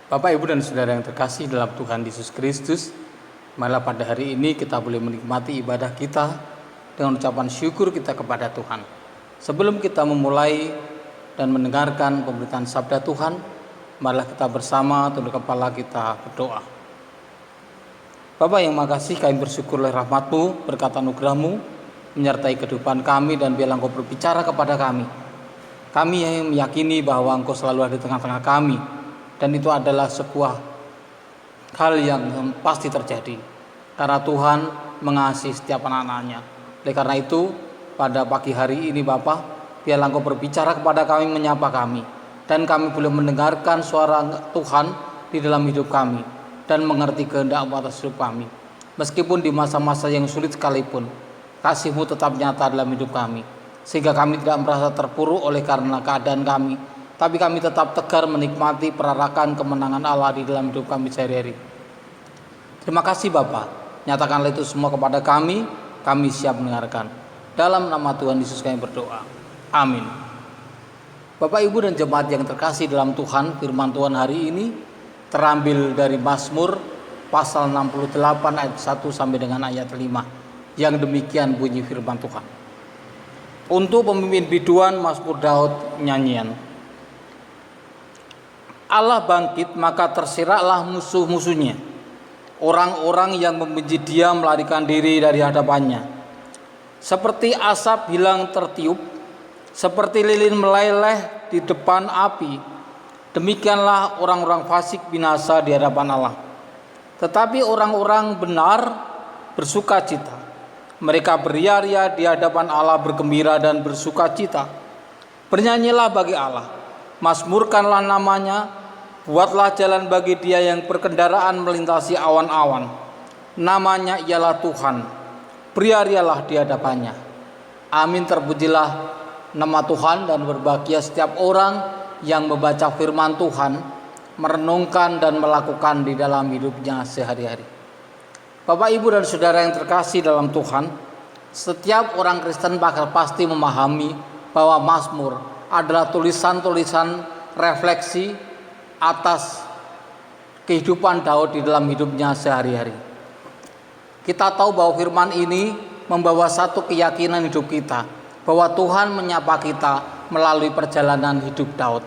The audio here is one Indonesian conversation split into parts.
Bapak, Ibu, dan Saudara yang terkasih dalam Tuhan Yesus Kristus, marilah pada hari ini kita boleh menikmati ibadah kita dengan ucapan syukur kita kepada Tuhan. Sebelum kita memulai dan mendengarkan pemberitaan sabda Tuhan, marilah kita bersama tunduk kepala kita berdoa. Bapa yang makasih, kami bersyukur oleh rahmat-Mu, berkat anugerah-Mu, menyertai kehidupan kami, dan biarlah Engkau berbicara kepada kami. Kami yang meyakini bahwa Engkau selalu ada di tengah-tengah kami, dan itu adalah sebuah hal yang pasti terjadi karena Tuhan mengasihi setiap anak-anaknya. Oleh karena itu, pada pagi hari ini Bapa, biarlah Engkau berbicara kepada kami, menyapa kami, dan kami boleh mendengarkan suara Tuhan di dalam hidup kami dan mengerti kehendak-Mu atas hidup kami. Meskipun di masa-masa yang sulit sekalipun, kasih-Mu tetap nyata dalam hidup kami, sehingga kami tidak merasa terpuruk oleh karena keadaan kami, tapi kami tetap tegar menikmati perarakan kemenangan Allah di dalam hidup kami sehari-hari. Terima kasih Bapa, nyatakanlah itu semua kepada kami siap mendengarkan. Dalam nama Tuhan Yesus kami berdoa, amin. Bapak, Ibu, dan jemaat yang terkasih dalam Tuhan, firman Tuhan hari ini terambil dari Mazmur pasal 68 ayat 1 sampai dengan ayat 5, yang demikian bunyi firman Tuhan. Untuk pemimpin biduan, Mazmur Daud, nyanyian. Allah bangkit, maka tersiraklah musuh-musuhnya. Orang-orang yang membenci Dia melarikan diri dari hadapannya. Seperti asap hilang tertiup, seperti lilin meleleh di depan api, demikianlah orang-orang fasik binasa di hadapan Allah. Tetapi orang-orang benar bersuka cita. Mereka beria-ria di hadapan Allah, bergembira dan bersuka cita. Bernyanyilah bagi Allah, mazmurkanlah namanya, buatlah jalan bagi Dia yang berkendaraan melintasi awan-awan. Namanya ialah Tuhan, beria-rialah di hadapannya. Amin, terpujilah nama Tuhan, dan berbahagia setiap orang yang membaca firman Tuhan, merenungkan dan melakukan di dalam hidupnya sehari-hari. Bapak, Ibu, dan Saudara yang terkasih dalam Tuhan, setiap orang Kristen bakal pasti memahami bahwa Mazmur adalah tulisan-tulisan refleksi atas kehidupan Daud di dalam hidupnya sehari-hari. Kita tahu bahwa firman ini membawa satu keyakinan hidup kita, bahwa Tuhan menyapa kita melalui perjalanan hidup Daud.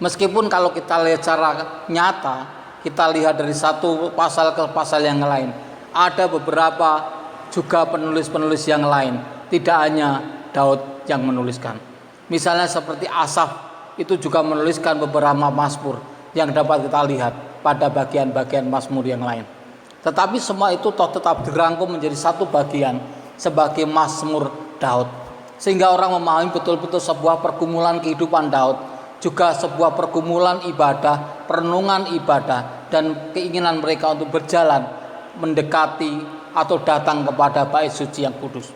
Meskipun kalau kita lihat secara nyata, kita lihat dari satu pasal ke pasal yang lain, ada beberapa juga penulis-penulis yang lain, tidak hanya Daud yang menuliskan. Misalnya seperti Asaf, itu juga menuliskan beberapa mazmur yang dapat kita lihat pada bagian-bagian mazmur yang lain. Tetapi semua itu tetap dirangkum menjadi satu bagian sebagai mazmur Daud, sehingga orang memahami betul-betul sebuah pergumulan kehidupan Daud, juga sebuah pergumulan ibadah, perenungan ibadah, dan keinginan mereka untuk berjalan mendekati atau datang kepada bait suci yang kudus.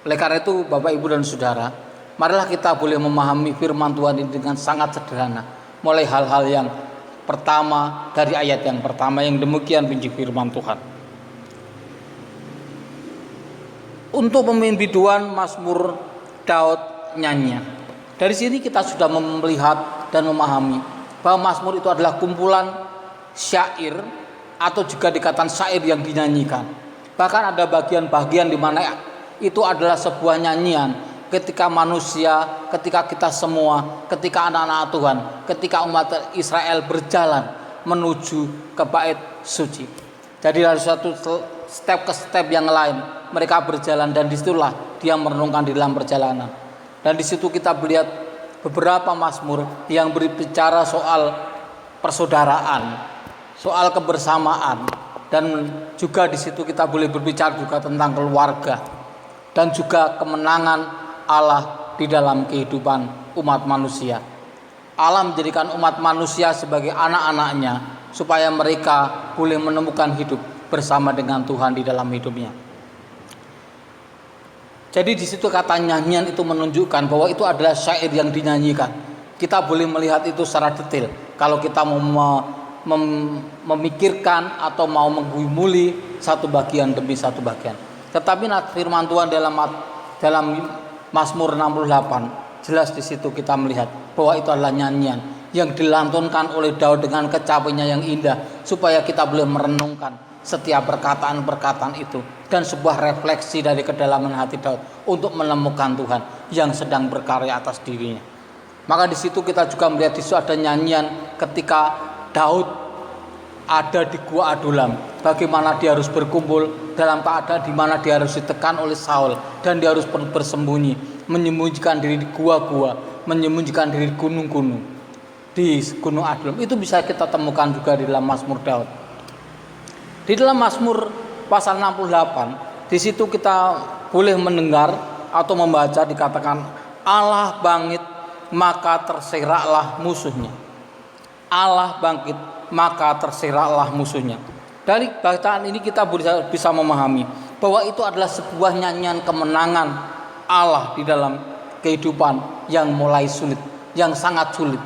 Oleh karena itu, Bapak, Ibu, dan Saudara, marilah kita boleh memahami firman Tuhan ini dengan sangat sederhana, mulai hal-hal yang pertama dari ayat yang pertama, yang demikian bunyi firman Tuhan. Untuk pemimpin biduan, Mazmur Daud, nyanyian. Dari sini kita sudah melihat dan memahami bahwa Mazmur itu adalah kumpulan syair atau juga dikatakan syair yang dinyanyikan. Bahkan ada bagian-bagian di mana itu adalah sebuah nyanyian ketika manusia, ketika kita semua, ketika anak-anak Tuhan, ketika umat Israel berjalan menuju ke bait suci. Jadi dari satu step ke step yang lain mereka berjalan, dan disitulah dia merenungkan di dalam perjalanan. Dan di situ kita melihat beberapa mazmur yang berbicara soal persaudaraan, soal kebersamaan, dan juga di situ kita boleh berbicara juga tentang keluarga dan juga kemenangan Allah di dalam kehidupan umat manusia. Allah menjadikan umat manusia sebagai anak-anaknya supaya mereka boleh menemukan hidup bersama dengan Tuhan di dalam hidupnya. Jadi di situ kata nyanyian itu menunjukkan bahwa itu adalah syair yang dinyanyikan. Kita boleh melihat itu secara detail kalau kita mau memikirkan atau mau menggumuli satu bagian demi satu bagian. Tetapi firman Tuhan dalam Mazmur 68 jelas di situ kita melihat bahwa itu adalah nyanyian yang dilantunkan oleh Daud dengan kecapinya yang indah, supaya kita boleh merenungkan setiap perkataan-perkataan itu dan sebuah refleksi dari kedalaman hati Daud untuk menemukan Tuhan yang sedang berkarya atas dirinya. Maka di situ kita juga melihat di situ ada nyanyian ketika Daud ada di Gua Adulam, bagaimana dia harus berkumpul dalam keadaan di mana dia harus ditekan oleh Saul dan dia harus bersembunyi, menyembunyikan diri di gua-gua, menyembunyikan diri di gunung-gunung, di Gunung Adulam. Itu bisa kita temukan juga di dalam Mazmur Daud. Di dalam Mazmur pasal 68, di situ kita boleh mendengar atau membaca dikatakan Allah bangkit maka terseraklah musuhnya. Allah bangkit maka terseraklah musuhnya. Dari bacaan ini kita bisa memahami bahwa itu adalah sebuah nyanyian kemenangan Allah di dalam kehidupan yang mulai sulit, yang sangat sulit,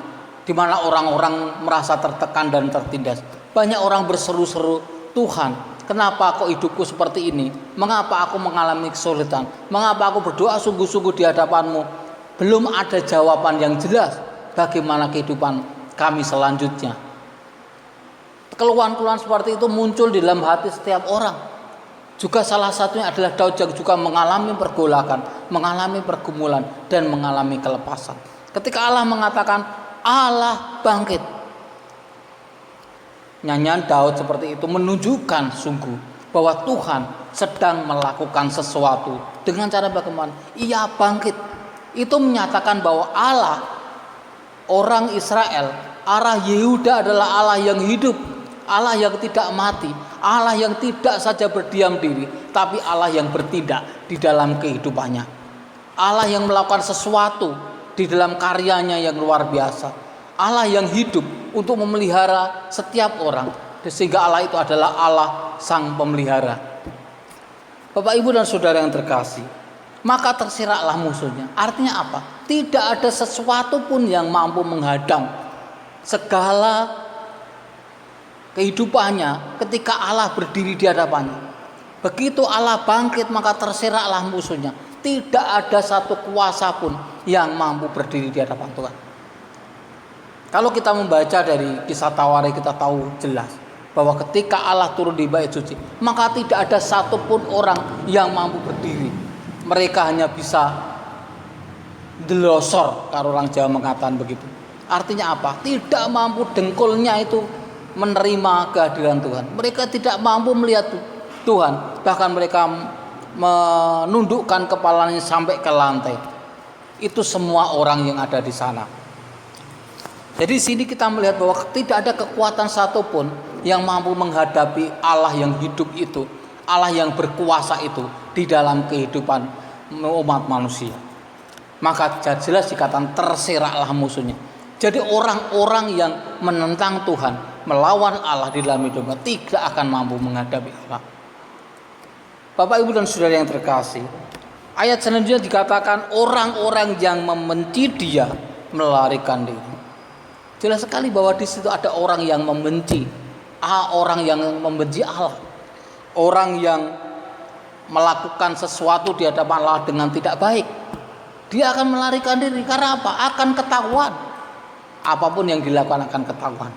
di mana orang-orang merasa tertekan dan tertindas. Banyak orang berseru-seru, Tuhan, kenapa kok hidupku seperti ini? Mengapa aku mengalami kesulitan? Mengapa aku berdoa sungguh-sungguh di hadapan-Mu? Belum ada jawaban yang jelas bagaimana kehidupan kami selanjutnya. Keluhan-keluhan seperti itu muncul di dalam hati setiap orang. Juga salah satunya adalah Daud yang juga mengalami pergolakan, mengalami pergumulan, dan mengalami kelepasan. Ketika Allah mengatakan Allah bangkit, nyanyian Daud seperti itu menunjukkan sungguh bahwa Tuhan sedang melakukan sesuatu. Dengan cara bagaimana? Ia bangkit. Itu menyatakan bahwa Allah, orang Israel, Allah Yehuda adalah Allah yang hidup, Allah yang tidak mati, Allah yang tidak saja berdiam diri, tapi Allah yang bertindak di dalam kehidupannya. Allah yang melakukan sesuatu di dalam karyanya yang luar biasa. Allah yang hidup untuk memelihara setiap orang, sehingga Allah itu adalah Allah sang pemelihara. Bapak, Ibu, dan saudara yang terkasih, maka tersiraklah musuhnya. Artinya apa? Tidak ada sesuatu pun yang mampu menghadang segala kehidupannya ketika Allah berdiri di hadapannya. Begitu Allah bangkit, maka tersiraklah musuhnya. Tidak ada satu kuasa pun yang mampu berdiri di hadapan Tuhan. Kalau kita membaca dari kisah Tawari, kita tahu jelas bahwa ketika Allah turun di bait suci, maka tidak ada satupun orang yang mampu berdiri. Mereka hanya bisa delosor, kalau orang Jawa mengatakan begitu. Artinya apa? Tidak mampu dengkulnya itu menerima kehadiran Tuhan. Mereka tidak mampu melihat Tuhan. Bahkan mereka menundukkan kepalanya sampai ke lantai. Itu semua orang yang ada di sana. Jadi di sini kita melihat bahwa tidak ada kekuatan satupun yang mampu menghadapi Allah yang hidup itu, Allah yang berkuasa itu di dalam kehidupan umat manusia. Maka jelas dikatakan terseraklah musuhnya. Jadi orang-orang yang menentang Tuhan, melawan Allah di dalam hidupnya, tidak akan mampu menghadapi Allah. Bapak, Ibu, dan saudara yang terkasih, ayat selanjutnya dikatakan orang-orang yang membenci Dia melarikan diri. Jelas sekali bahwa di situ ada orang yang membenci, orang yang membenci Allah, orang yang melakukan sesuatu di hadapan Allah dengan tidak baik. Dia akan melarikan diri karena apa? Akan ketahuan. Apapun yang dilakukan akan ketahuan.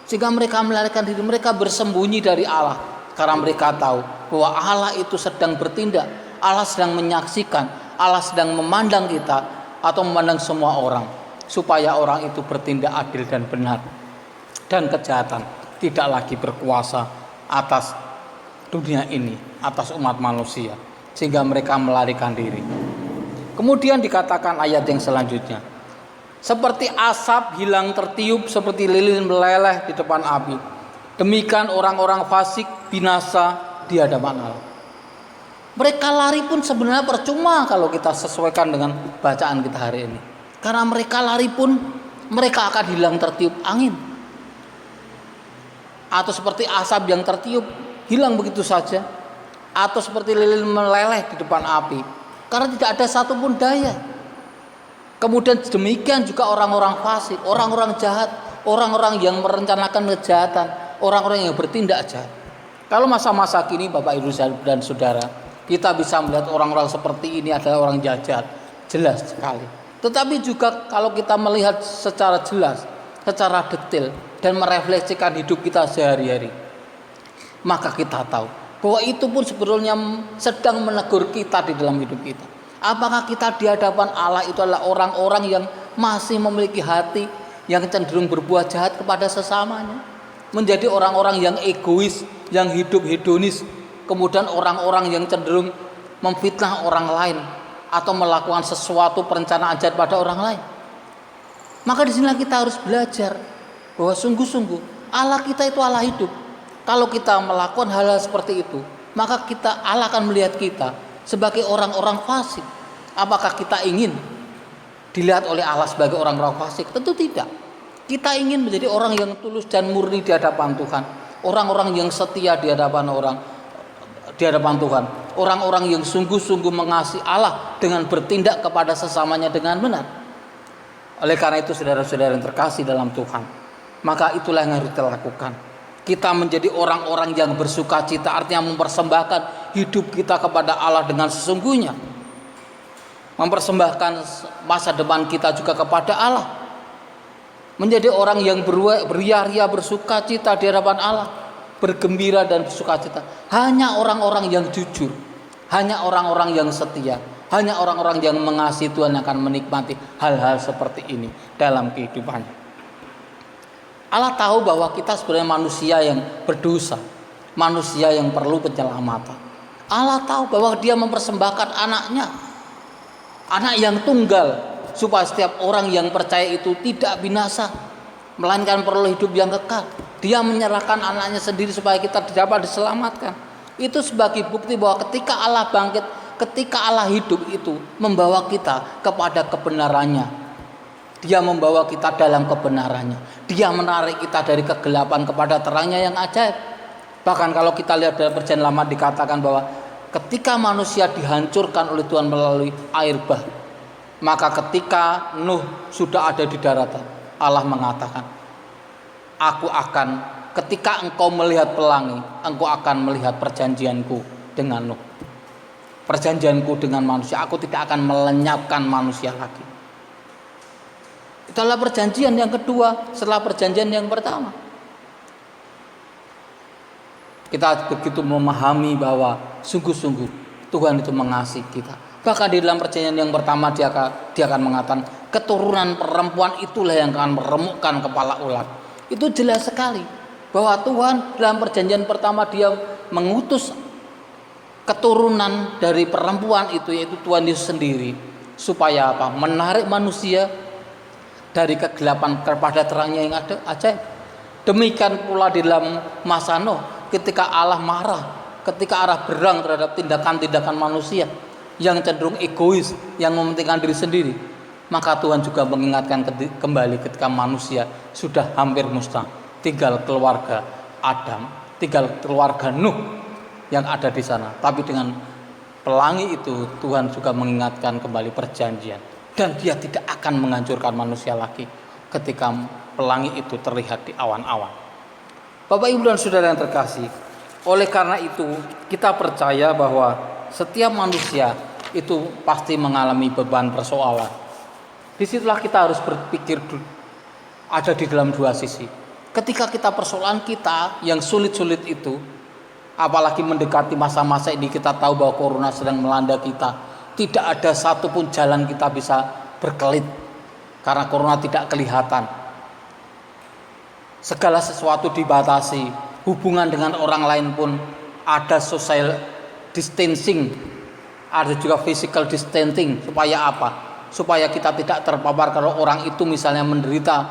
Sehingga mereka melarikan diri, mereka bersembunyi dari Allah karena mereka tahu bahwa Allah itu sedang bertindak, Allah sedang menyaksikan, Allah sedang memandang kita atau memandang semua orang, supaya orang itu bertindak adil dan benar, dan kejahatan tidak lagi berkuasa atas dunia ini, atas umat manusia, sehingga mereka melarikan diri. Kemudian dikatakan ayat yang selanjutnya, seperti asap hilang tertiup, seperti lilin meleleh di depan api, demikian orang-orang fasik binasa di hadapan Allah. Mereka lari pun sebenarnya percuma kalau kita sesuaikan dengan bacaan kita hari ini, karena mereka lari pun mereka akan hilang tertiup angin, atau seperti asap yang tertiup hilang begitu saja, atau seperti lilin meleleh di depan api, karena tidak ada satupun daya. Kemudian demikian juga orang-orang fasik, orang-orang jahat, orang-orang yang merencanakan kejahatan, orang-orang yang bertindak jahat. Kalau masa-masa kini Bapak, Ibu, dan Saudara, kita bisa melihat orang-orang seperti ini adalah orang jahat, jelas sekali. Tetapi juga kalau kita melihat secara jelas, secara detail dan merefleksikan hidup kita sehari-hari, maka kita tahu bahwa itu pun sebetulnya sedang menegur kita di dalam hidup kita. Apakah kita di hadapan Allah itu adalah orang-orang yang masih memiliki hati yang cenderung berbuat jahat kepada sesamanya, menjadi orang-orang yang egois, yang hidup hedonis, kemudian orang-orang yang cenderung memfitnah orang lain atau melakukan sesuatu perencanaan jahat pada orang lain. Maka di sini kita harus belajar bahwa sungguh-sungguh Allah kita itu Allah hidup. Kalau kita melakukan hal-hal seperti itu, maka Allah akan melihat kita sebagai orang-orang fasik. Apakah kita ingin dilihat oleh Allah sebagai orang-orang fasik? Tentu tidak. Kita ingin menjadi orang yang tulus dan murni di hadapan Tuhan, orang-orang yang setia di hadapan Tuhan, orang-orang yang sungguh-sungguh mengasihi Allah dengan bertindak kepada sesamanya dengan benar. Oleh karena itu saudara-saudara yang terkasih dalam Tuhan, maka itulah yang harus kita lakukan. Kita menjadi orang-orang yang bersukacita, artinya mempersembahkan hidup kita kepada Allah dengan sesungguhnya, mempersembahkan masa depan kita juga kepada Allah, menjadi orang yang beria-ria bersukacita di hadapan Allah, bergembira dan bersukacita. Hanya orang-orang yang jujur, hanya orang-orang yang setia, hanya orang-orang yang mengasihi Tuhan yang akan menikmati hal-hal seperti ini dalam kehidupannya. Allah tahu bahwa kita sebenarnya manusia yang berdosa, manusia yang perlu penyelamatan. Allah tahu bahwa Dia mempersembahkan anaknya, anak yang tunggal, supaya setiap orang yang percaya itu tidak binasa, melainkan perlu hidup yang kekal. Dia menyerahkan anaknya sendiri supaya kita dapat diselamatkan. Itu sebagai bukti bahwa ketika Allah bangkit, ketika Allah hidup itu membawa kita kepada kebenarannya. Dia membawa kita dalam kebenarannya. Dia menarik kita dari kegelapan kepada terangnya yang ajaib. Bahkan kalau kita lihat dalam perjanjian lama dikatakan bahwa ketika manusia dihancurkan oleh Tuhan melalui air bah, maka ketika Nuh sudah ada di daratan, Allah mengatakan, ketika engkau melihat pelangi, engkau akan melihat perjanjianku dengan Nuh. Perjanjianku dengan manusia, aku tidak akan melenyapkan manusia lagi. Itulah perjanjian yang kedua setelah perjanjian yang pertama. Kita begitu memahami bahwa sungguh-sungguh Tuhan itu mengasihi kita. Bahkan di dalam perjanjian yang pertama dia akan mengatakan, keturunan perempuan itulah yang akan meremukkan kepala ulat. Itu jelas sekali bahwa Tuhan dalam perjanjian pertama Dia mengutus keturunan dari perempuan itu, yaitu Tuhan Yesus sendiri, supaya apa? Menarik manusia dari kegelapan kepada terangnya yang ada ajaib. Demikian pula di dalam masa Nuh, ketika Allah marah, ketika Allah berang terhadap tindakan-tindakan manusia yang cenderung egois, yang mementingkan diri sendiri, maka Tuhan juga mengingatkan kembali ketika manusia sudah hampir musnah, tinggal keluarga Adam, tinggal keluarga Nuh yang ada di sana. Tapi dengan pelangi itu Tuhan juga mengingatkan kembali perjanjian. Dan Dia tidak akan menghancurkan manusia lagi ketika pelangi itu terlihat di awan-awan. Bapak, Ibu, dan Saudara yang terkasih, oleh karena itu kita percaya bahwa setiap manusia itu pasti mengalami beban persoalan. Disitulah kita harus berpikir ada di dalam dua sisi. Ketika kita persoalan kita yang sulit-sulit itu, apalagi mendekati masa-masa ini, kita tahu bahwa corona sedang melanda kita. Tidak ada satupun jalan kita bisa berkelit karena corona tidak kelihatan. Segala sesuatu dibatasi, hubungan dengan orang lain pun ada social distancing, ada juga physical distancing. Supaya apa? Supaya kita tidak terpapar kalau orang itu misalnya menderita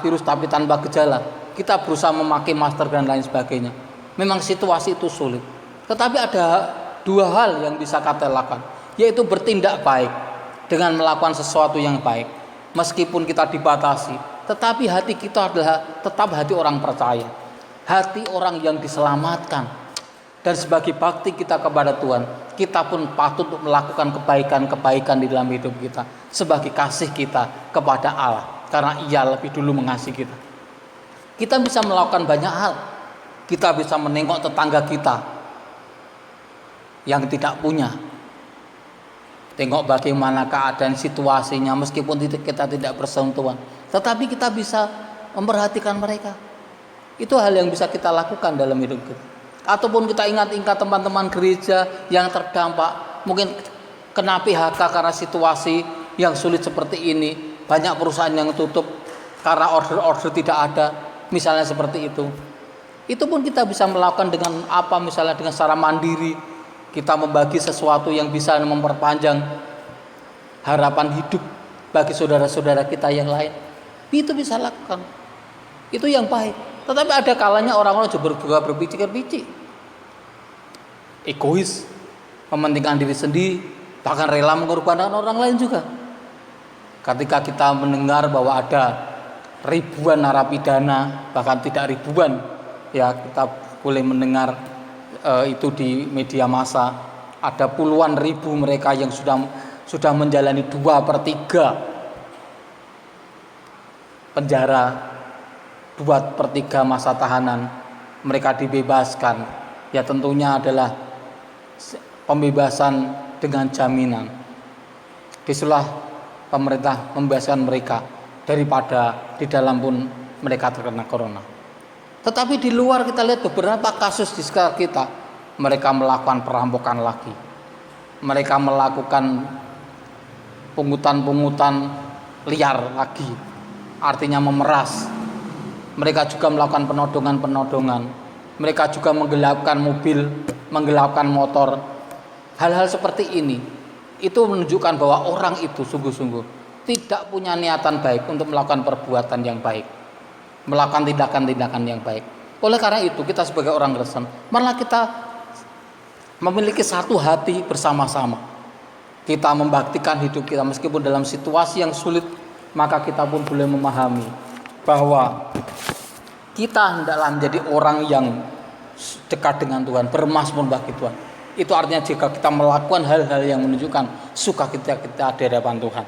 virus tapi tanpa gejala. Kita berusaha memakai masker dan lain sebagainya. Memang situasi itu sulit. Tetapi ada dua hal yang bisa kita lakukan, yaitu bertindak baik dengan melakukan sesuatu yang baik. Meskipun kita dibatasi, tetapi hati kita adalah tetap hati orang percaya, hati orang yang diselamatkan. Dan sebagai bakti kita kepada Tuhan, kita pun patut untuk melakukan kebaikan-kebaikan di dalam hidup kita sebagai kasih kita kepada Allah, karena Ia lebih dulu mengasihi kita. Kita bisa melakukan banyak hal. Kita bisa menengok tetangga kita yang tidak punya, tengok bagaimana keadaan situasinya, meskipun kita tidak bersentuhan. tetapi kita bisa memperhatikan mereka. Itu hal yang bisa kita lakukan dalam hidup kita. Ataupun kita ingat-ingat teman-teman gereja yang terdampak, mungkin kena PHK karena situasi yang sulit seperti ini, banyak perusahaan yang tutup karena order-order tidak ada, misalnya seperti itu. Itu pun kita bisa melakukan dengan apa, misalnya dengan secara mandiri, kita membagi sesuatu yang bisa memperpanjang harapan hidup bagi saudara-saudara kita yang lain. Itu bisa lakukan. Itu yang baik. Tetapi ada kalanya orang-orang juga berpikir-pikir, egois, mementingkan diri sendiri, bahkan rela mengorbankan orang lain juga. Ketika kita mendengar bahwa ada ribuan narapidana, bahkan tidak ribuan, ya kita boleh mendengar itu di media massa, ada puluhan ribu mereka yang sudah menjalani 2/3 penjara, 2/3 masa tahanan, mereka dibebaskan. Ya tentunya adalah pembebasan dengan jaminan. Disitulah pemerintah membebaskan mereka daripada di dalam pun mereka terkena corona. Tetapi di luar kita lihat beberapa kasus di sekitar kita, mereka melakukan perampokan lagi, mereka melakukan pungutan liar lagi, artinya memeras. Mereka juga melakukan penodongan, mereka juga menggelapkan mobil, menggelapkan motor. Hal-hal seperti ini itu menunjukkan bahwa orang itu sungguh-sungguh tidak punya niatan baik untuk melakukan perbuatan yang baik, melakukan tindakan-tindakan yang baik. Oleh karena itu kita sebagai orang Kristen, malah kita memiliki satu hati bersama-sama. Kita membaktikan hidup kita meskipun dalam situasi yang sulit, maka kita pun boleh memahami bahwa kita hendaklah menjadi orang yang dekat dengan Tuhan, bermazmur bagi Tuhan. Itu artinya jika kita melakukan hal-hal yang menunjukkan sukacita kita di hadapan Tuhan,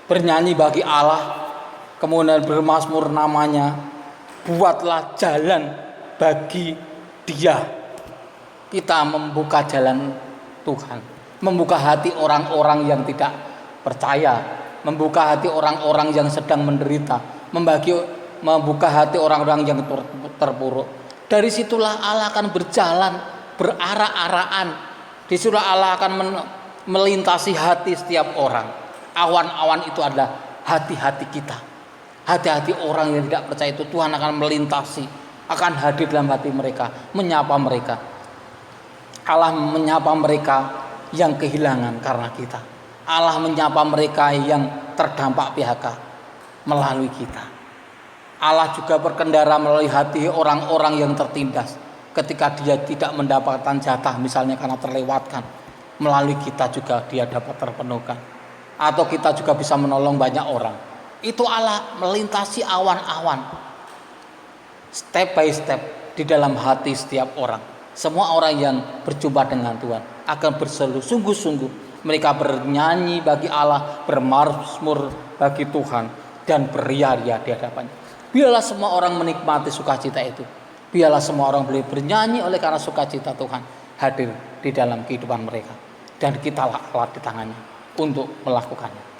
bernyanyi bagi Allah, kemudian bermazmur namanya, buatlah jalan bagi Dia. Kita membuka jalan Tuhan, membuka hati orang-orang yang tidak percaya, membuka hati orang-orang yang sedang menderita, membuka hati orang-orang yang terpuruk. Dari situlah Allah akan berjalan berarak-arakan. Disitulah Allah akan melintasi hati setiap orang. Awan-awan itu adalah hati-hati kita. Hati-hati orang yang tidak percaya itu Tuhan akan melintasi, akan hadir dalam hati mereka, menyapa mereka. Allah menyapa mereka yang kehilangan karena kita. Allah menyapa mereka yang terdampak PHK melalui kita. Allah juga berkendara melalui hati orang-orang yang tertindas ketika dia tidak mendapatkan jatah, misalnya karena terlewatkan. Melalui kita juga dia dapat terpenuhkan. Atau kita juga bisa menolong banyak orang. Itu Allah melintasi awan-awan, step by step di dalam hati setiap orang. Semua orang yang berjumpa dengan Tuhan akan berseru sungguh-sungguh. Mereka bernyanyi bagi Allah, bermazmur bagi Tuhan, dan beria-ria di hadapannya. Biarlah semua orang menikmati sukacita itu. Biarlah semua orang boleh bernyanyi oleh karena sukacita Tuhan hadir di dalam kehidupan mereka. Dan kitalah alat di tangannya untuk melakukannya.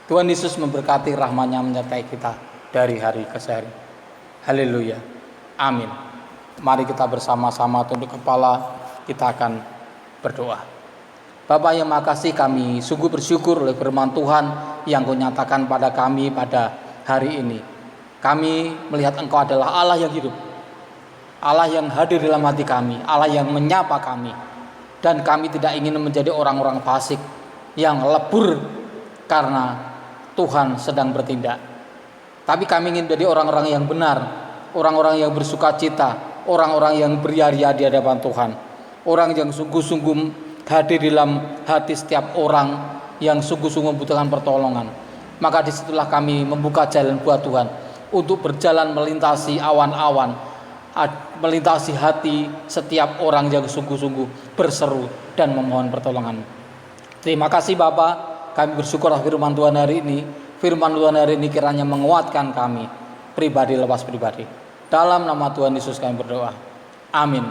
Tuhan Yesus memberkati, rahmat-Nya menyertai kita dari hari ke hari. Haleluya. Amin. Mari kita bersama-sama tunduk kepala, kita akan berdoa. Bapa yang makasih, kami sungguh bersyukur oleh firman Tuhan yang Kau nyatakan pada kami pada hari ini. Kami melihat Engkau adalah Allah yang hidup, Allah yang hadir dalam hati kami, Allah yang menyapa kami. Dan kami tidak ingin menjadi orang-orang fasik yang lebur karena Tuhan sedang bertindak. Tapi kami ingin menjadi orang-orang yang benar, orang-orang yang bersukacita, orang-orang yang beria-ria di hadapan Tuhan, orang yang sungguh-sungguh hadir dalam hati setiap orang yang sungguh-sungguh membutuhkan pertolongan. Maka disitulah kami membuka jalan buat Tuhan untuk berjalan melintasi awan-awan, melintasi hati setiap orang yang sungguh-sungguh berseru dan memohon pertolongan. Terima kasih Bapa, kami bersyukur firman Tuhan hari ini. Firman Tuhan hari ini kiranya menguatkan kami pribadi lepas pribadi. Dalam nama Tuhan Yesus kami berdoa. Amin.